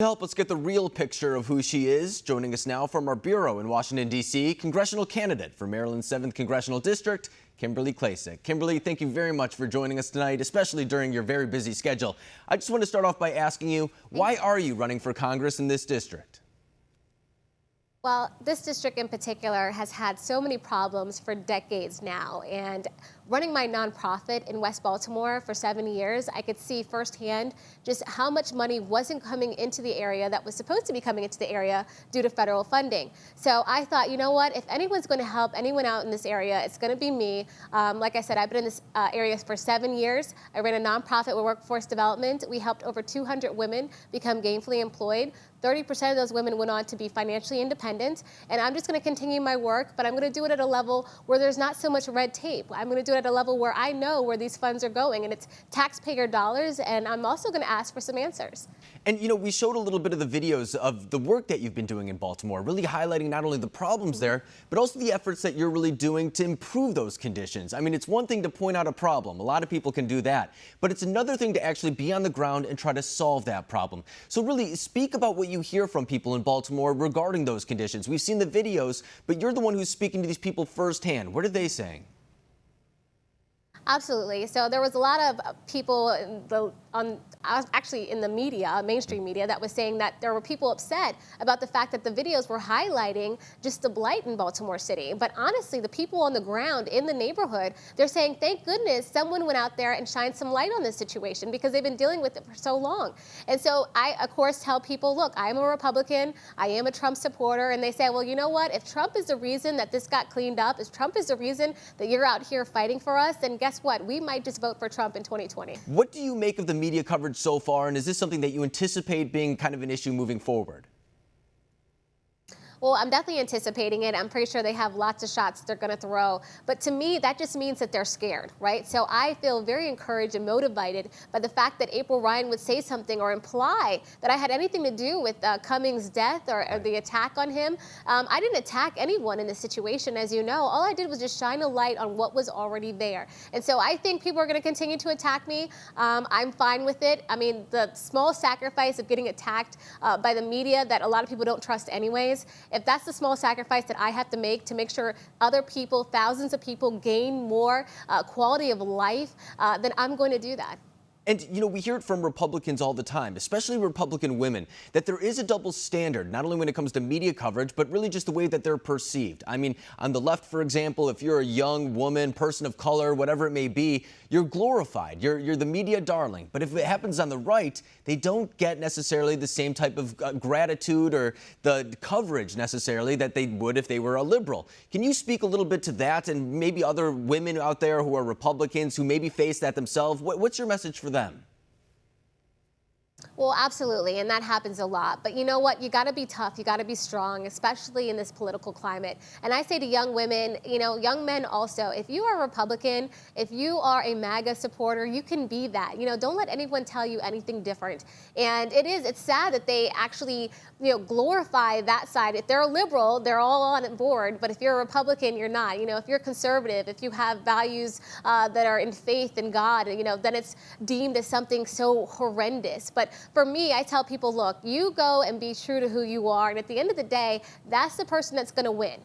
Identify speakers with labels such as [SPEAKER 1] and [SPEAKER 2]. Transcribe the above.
[SPEAKER 1] To help us get the real picture of who she is, joining us now from our bureau in Washington, D.C., congressional candidate for Maryland's 7th Congressional District, Kimberly Klacik. Kimberly, thank you very much for joining us tonight, especially during your very busy schedule. I just want to start off by asking you, why are you running for Congress in this district?
[SPEAKER 2] Well, this district in particular has had so many problems for decades now, and running my nonprofit in West Baltimore for 7 years, I could see firsthand just how much money wasn't coming into the area that was supposed to be coming into the area due to federal funding. So I thought, you know what, if anyone's going to help anyone out in this area, it's going to be me. Like I said, I've been in this area for 7 years. I ran a nonprofit with workforce development. We helped over 200 women become gainfully employed. 30% of those women went on to be financially independent, and I'm just going to continue my work, but I'm going to do it at a level where there's not so much red tape. I'm going to do it at a level where I know where these funds are going, and it's taxpayer dollars, and I'm also going to ask for some answers.
[SPEAKER 1] And, you know, we showed a little bit of the videos of the work that you've been doing in Baltimore, really highlighting not only the problems there, but also the efforts that you're really doing to improve those conditions. I mean, it's one thing to point out a problem. A lot of people can do that. But it's another thing to actually be on the ground and try to solve that problem. So really, speak about what you hear from people in Baltimore regarding those conditions. We've seen the videos, but you're the one who's speaking to these people firsthand. What are they saying?
[SPEAKER 2] Absolutely. So there was a lot of people actually in the media, mainstream media, that was saying that there were people upset about the fact that the videos were highlighting just the blight in Baltimore City. But honestly, the people on the ground in the neighborhood, they're saying, thank goodness someone went out there and shined some light on this situation because they've been dealing with it for so long. And so I, of course, tell people, look, I am a Republican, I am a Trump supporter, and they say, well, you know what? If Trump is the reason that this got cleaned up, if Trump is the reason that you're out here fighting for us, then guess what? We might just vote for Trump in 2020.
[SPEAKER 1] What do you make of the media coverage so far, and is this something that you anticipate being kind of an issue moving forward?
[SPEAKER 2] Well, I'm definitely anticipating it. I'm pretty sure they have lots of shots they're going to throw. But to me, that just means that they're scared, right? So I feel very encouraged and motivated by the fact that April Ryan would say something or imply that I had anything to do with Cummings' death or the attack on him. I didn't attack anyone in this situation, as you know. All I did was just shine a light on what was already there. And so I think people are going to continue to attack me. I'm fine with it. I mean, the small sacrifice of getting attacked by the media that a lot of people don't trust anyways, if that's the small sacrifice that I have to make sure other people, thousands of people, gain more quality of life, then I'm going to do that.
[SPEAKER 1] And, you know, we hear it from Republicans all the time, especially Republican women, that there is a double standard, not only when it comes to media coverage, but really just the way that they're perceived. I mean, on the left, for example, if you're a young woman, person of color, whatever it may be, you're glorified. You're the media darling. But if it happens on the right, they don't get necessarily the same type of gratitude or the coverage necessarily that they would if they were a liberal. Can you speak a little bit to that and maybe other women out there who are Republicans who maybe face that themselves? What's your message for them?
[SPEAKER 2] Well, absolutely, and that happens a lot. But you know what? You got to be tough. You got to be strong, especially in this political climate. And I say to young women, you know, young men also, if you are a Republican, if you are a MAGA supporter, you can be that. You know, don't let anyone tell you anything different. And it's sad that they actually, you know, glorify that side. If they're a liberal, they're all on board. But if you're a Republican, you're not. You know, if you're conservative, if you have values that are in faith in God, you know, then it's deemed as something so horrendous. But for me, I tell people, look, you go and be true to who you are. And at the end of the day, that's the person that's going to win.